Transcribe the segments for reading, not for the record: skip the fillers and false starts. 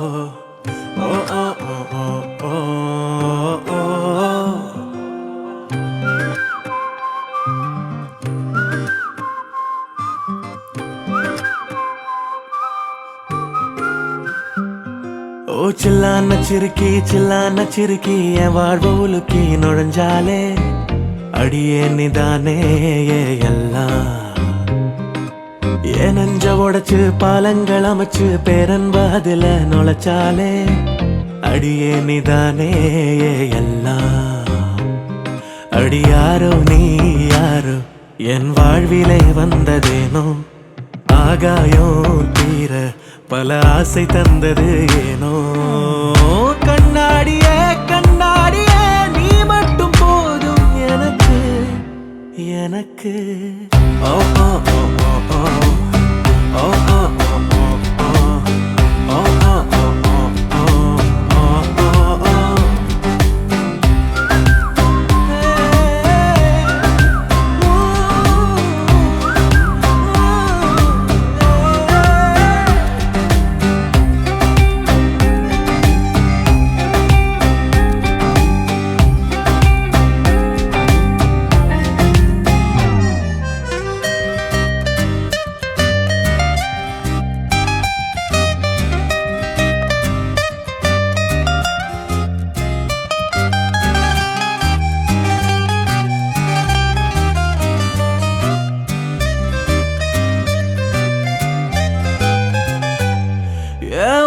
ஓ சில்லான சிறுக்கி என் வாழ்வு உலுக்கி நுழைஞ்சாலே அடியே நிதானே எல்லாம் என் நெஞ்ச உடைச்சு பாலங்கள் அமைச்சு பேரன்பாதில நுழைச்சாலே அடியே நிதானே எல்லாம் அடியாரோ நீ யாரோ என் வாழ்விலே வந்ததேனோ ஆகாயம் தீர பல ஆசை தந்தது ஏனோ கண்ணாடியே கண்ணாடியே நீ மட்டும் போதும் எனக்கு எனக்கு ஓ ஓ ஓ ஓ ஓ ஓ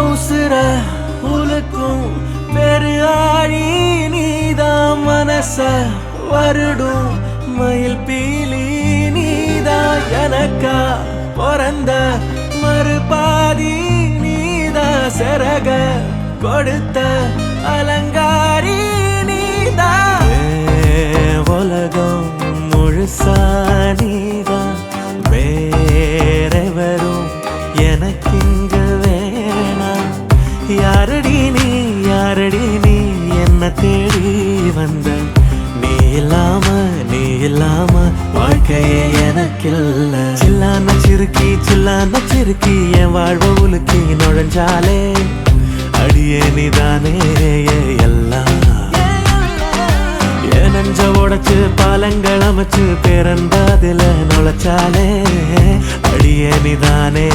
உசுர உலக்கும் பெரு ஆழி நீதான் மனச வருடும் மயில் பீலி நீதான் எனக்கா பிறந்த மறுபாதி நீதான் சிறக கொடுத்த அலங்காரி நீதான் உலகம் முழுசா நீதான் வேறெவரும் எனக்கு யாரடி நீ என்ன தேடி வந்த நீ இல்லாம வாழ்க்கையே எனக்கில்ல சில்லான சிறுக்கி என் வாழ்வ உலுக்கி நுழைஞ்சாலே அடியே நீதானே எல்லாம் என் நெஞ்ச உடைச்சு பாலங்கள் அமைச்சு பேரன்பாதில நுழைச்சாலே அடியே நீதானே